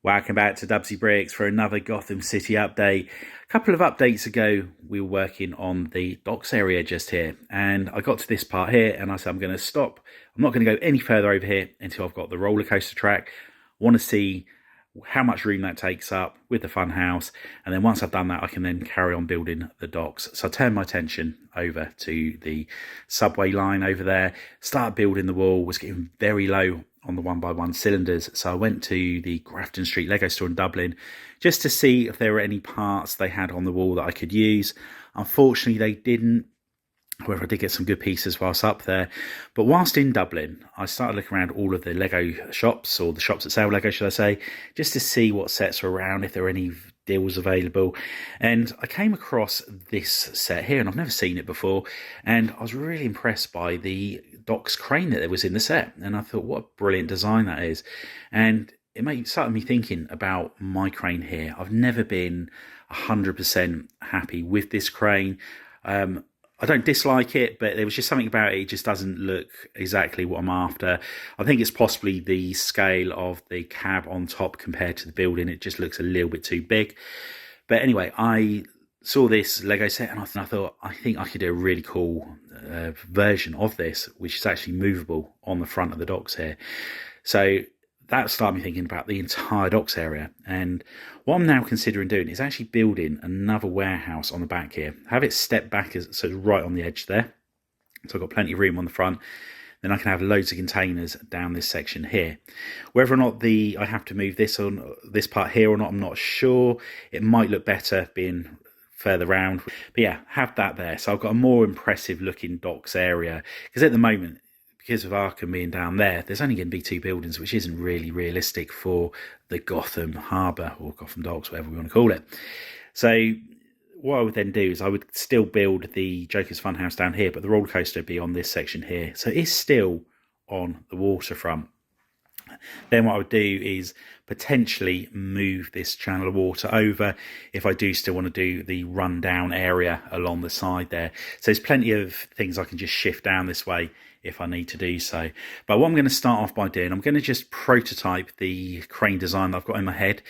Welcome back to Dubsy Bricks for another Gotham City update. A couple of updates ago, we were working on the docks area just here, and I got to this part here, and I said I'm going to stop. I'm not going to go any further over here until I've got the roller coaster track. I want to see how much room that takes up with the fun house, and then once I've done that, I can then carry on building the docks. So I turned my attention over to the subway line over there, started building the wall, was getting very low on the 1x1 cylinders, so I went to the Grafton Street Lego store in Dublin just to see if there were any parts they had on the wall that I could use. Unfortunately they didn't. However, I did get some good pieces whilst up there. But whilst in Dublin, I started looking around all of the Lego shops, or the shops that sell Lego, should I say, just to see what sets are around, if there are any deals available. And I came across this set here, and I've never seen it before. And I was really impressed by the docks crane that there was in the set. And I thought, what a brilliant design that is. And it started me thinking about my crane here. I've never been 100% happy with this crane. I don't dislike it, but there was just something about it. It just doesn't look exactly what I'm after. I think it's possibly the scale of the cab on top compared to the building. It just looks a little bit too big. But anyway, I saw this Lego set and I thought, I think I could do a really cool version of this, which is actually movable on the front of the docks here. So that started me thinking about the entire docks area. And what I'm now considering doing is actually building another warehouse on the back here. Have it step back so it's right on the edge there. So I've got plenty of room on the front. Then I can have loads of containers down this section here. Whether or not I have to move this on this part here or not, I'm not sure. It might look better being further round. But yeah, have that there. So I've got a more impressive looking docks area. Because at the moment, because of Arkham being down there, there's only going to be two buildings, which isn't really realistic for the Gotham Harbour, or Gotham Docks, whatever we want to call it. So what I would then do is I would still build the Joker's Funhouse down here, but the roller coaster would be on this section here. So it's still on the waterfront. Then what I would do is potentially move this channel of water over if I do still want to do the rundown area along the side there. So there's plenty of things I can just shift down this way if I need to do so. But what I'm going to start off by doing, I'm going to just prototype the crane design that I've got in my head,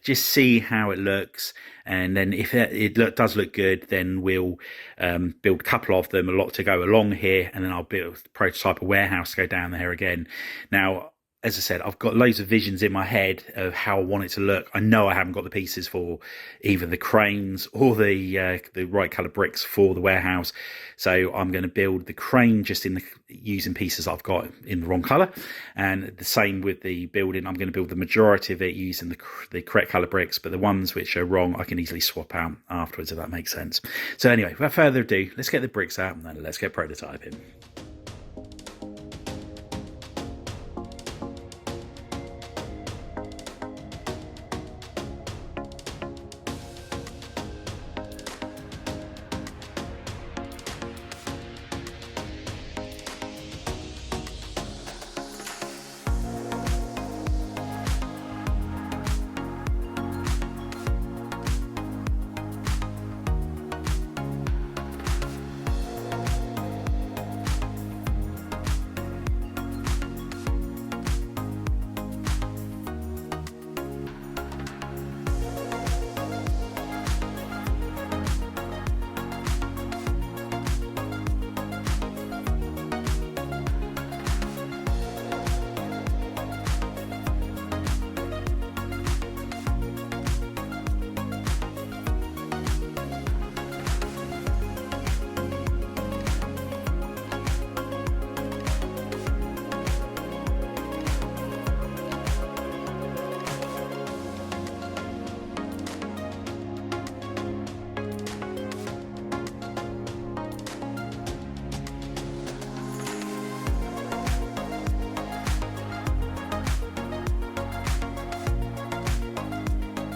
just see how it looks, and then if it does look good, then we'll build a couple of them, a lot to go along here, and then I'll prototype a warehouse to go down there again. Now, as I said, I've got loads of visions in my head of how I want it to look. I know I haven't got the pieces for either the cranes or the right colour bricks for the warehouse. So I'm going to build the crane just using pieces I've got in the wrong colour. And the same with the building. I'm going to build the majority of it using the correct colour bricks, but the ones which are wrong, I can easily swap out afterwards, if that makes sense. So anyway, without further ado, let's get the bricks out and then let's get prototyping.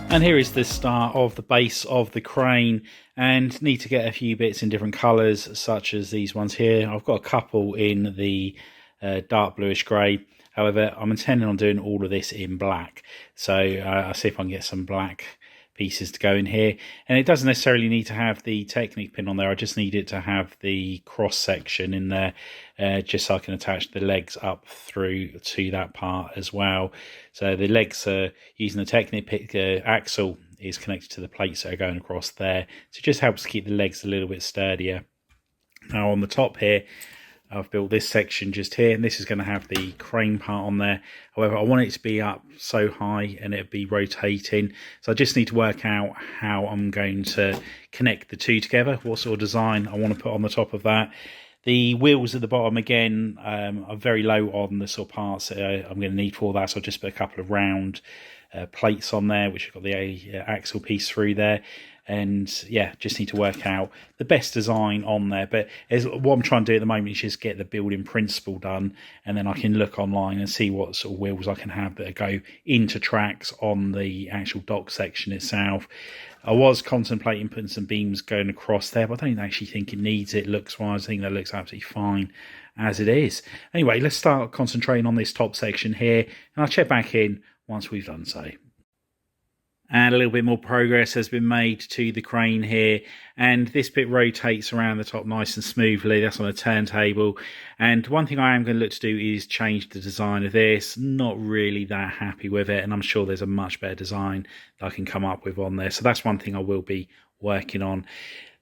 And here is the start of the base of the crane, and need to get a few bits in different colours, such as these ones here. I've got a couple in the dark bluish grey. However, I'm intending on doing all of this in black. So I'll see if I can get some black pieces to go in here, and it doesn't necessarily need to have the Technic pin on there. I just need it to have the cross section in there, just so I can attach the legs up through to that part as well. So the legs are using the Technic axle is connected to the plates that are going across there, so it just helps keep the legs a little bit sturdier. Now on the top here, I've built this section just here, and this is going to have the crane part on there. However, I want it to be up so high and it'll be rotating, so I just need to work out how I'm going to connect the two together, what sort of design I want to put on the top of that. The wheels at the bottom, again, are very low on the sort of parts that I'm going to need for that, so I'll just put a couple of round plates on there, which have got the axle piece through there. And yeah, just need to work out the best design on there. But what I'm trying to do at the moment is just get the building principle done, and then I can look online and see what sort of wheels I can have that go into tracks on the actual dock section itself. I was contemplating putting some beams going across there, but I don't actually think it needs it looks wise. I think that looks absolutely fine as it is. Anyway, let's start concentrating on this top section here, and I'll check back in once we've done so. And a little bit more progress has been made to the crane here, and this bit rotates around the top nice and smoothly. That's on a turntable. And one thing I am going to look to do is change the design of this. Not really that happy with it, and I'm sure there's a much better design that I can come up with on there. So that's one thing I will be working on.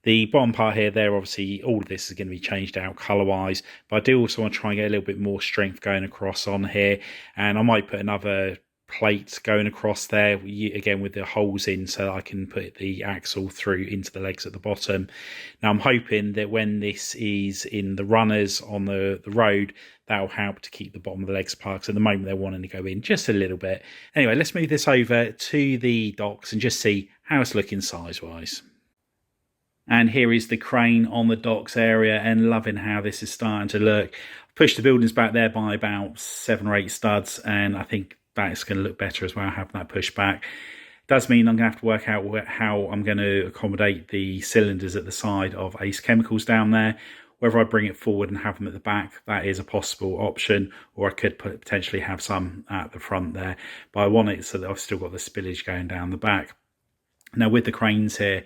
The bottom part here, there, obviously all of this is going to be changed out colour wise, but I do also want to try and get a little bit more strength going across on here, and I might put another plate going across there again with the holes in, so I can put the axle through into the legs at the bottom. Now I'm hoping that when this is in the runners on the road, that will help to keep the bottom of the legs apart, because at the moment they're wanting to go in just a little bit. Anyway, let's move this over to the docks and just see how it's looking size wise. And here is the crane on the docks area, and loving how this is starting to look. I've pushed the buildings back there by about 7 or 8 studs, and I think that's going to look better as well, having that push back. It does mean I'm going to have to work out how I'm going to accommodate the cylinders at the side of Ace Chemicals down there. Whether I bring it forward and have them at the back, that is a possible option, or I could potentially have some at the front there. But I want it so that I've still got the spillage going down the back. Now with the cranes here,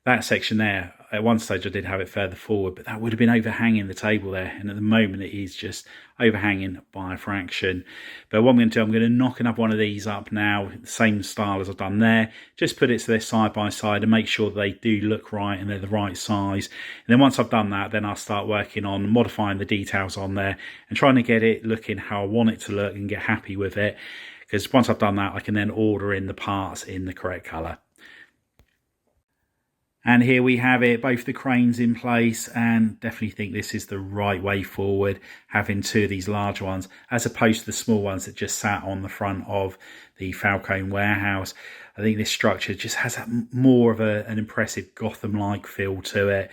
that section there, at one stage I did have it further forward, but that would have been overhanging the table there, and at the moment it is just overhanging by a fraction. But what I'm going to do, I'm going to knock another one of these up now, the same style as I've done there, just put it so they're side by side and make sure they do look right and they're the right size. And then once I've done that, then I'll start working on modifying the details on there and trying to get it looking how I want it to look and get happy with it, because once I've done that, I can then order in the parts in the correct colour. And here we have it, both the cranes in place, and definitely think this is the right way forward, having 2 of these large ones as opposed to the small ones that just sat on the front of the Falcone warehouse. I think this structure just has more of an impressive Gotham-like feel to it.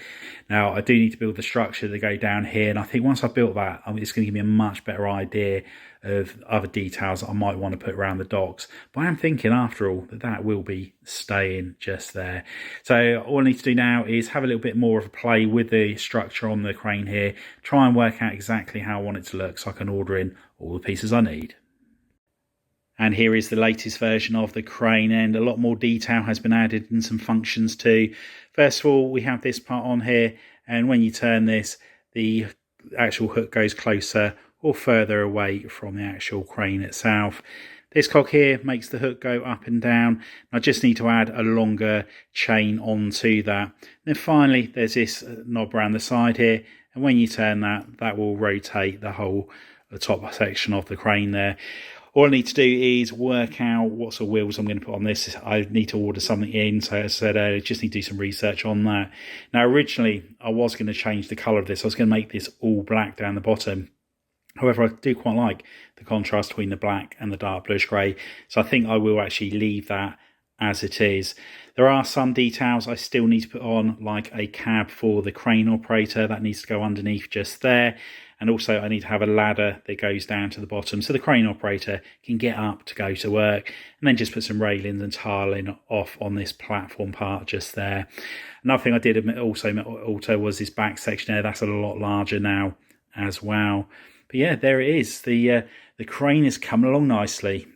Now, I do need to build the structure to go down here, and I think once I've built that, it's going to give me a much better idea of other details that I might want to put around the docks. But I am thinking, after all, that will be staying just there. So all I need to do now is have a little bit more of a play with the structure on the crane here, try and work out exactly how I want it to look so I can order in all the pieces I need. And here is the latest version of the crane, and a lot more detail has been added and some functions too. First of all, we have this part on here, and when you turn this, the actual hook goes closer or further away from the actual crane itself. This cog here makes the hook go up and down. I just need to add a longer chain onto that. And then finally, there's this knob around the side here, and when you turn that, that will rotate the top section of the crane there. All I need to do is work out what sort of wheels I'm going to put on this. I need to order something in, so as I said, I just need to do some research on that. Now, originally, I was going to change the colour of this. I was going to make this all black down the bottom. However, I do quite like the contrast between the black and the dark bluish grey, so I think I will actually leave that as it is. There are some details I still need to put on, like a cab for the crane operator. That needs to go underneath just there. And also I need to have a ladder that goes down to the bottom so the crane operator can get up to go to work, and then just put some railings and tiling off on this platform part just there. Another thing I did also alter was this back section there. That's a lot larger now as well. But yeah, there it is. The crane is coming along nicely.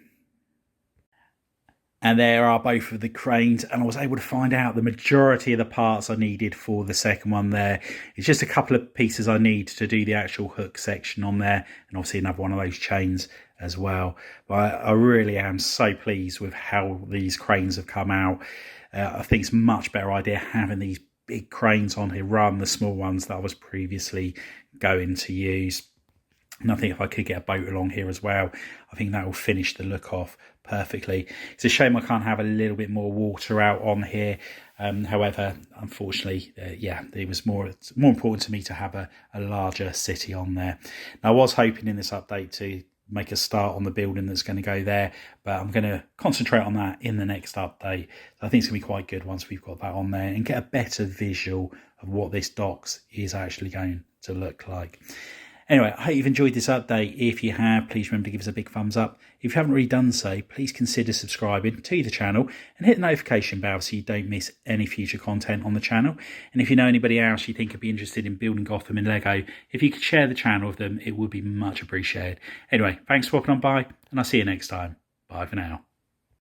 And there are both of the cranes, and I was able to find out the majority of the parts I needed for the second one there. It's just a couple of pieces I need to do the actual hook section on there, and obviously another one of those chains as well. But I really am so pleased with how these cranes have come out. I think it's a much better idea having these big cranes on here rather than the small ones that I was previously going to use. And I think if I could get a boat along here as well, I think that will finish the look off perfectly. It's a shame I can't have a little bit more water out on here. However, unfortunately, yeah, it was more important to me to have a larger city on there. Now, I was hoping in this update to make a start on the building that's going to go there, but I'm going to concentrate on that in the next update. I think it's going to be quite good once we've got that on there and get a better visual of what this docks is actually going to look like. Anyway, I hope you've enjoyed this update. If you have, please remember to give us a big thumbs up. If you haven't already done so, please consider subscribing to the channel and hit the notification bell so you don't miss any future content on the channel. And if you know anybody else you think could be interested in building Gotham in Lego, if you could share the channel with them, it would be much appreciated. Anyway, thanks for walking on by, and I'll see you next time. Bye for now.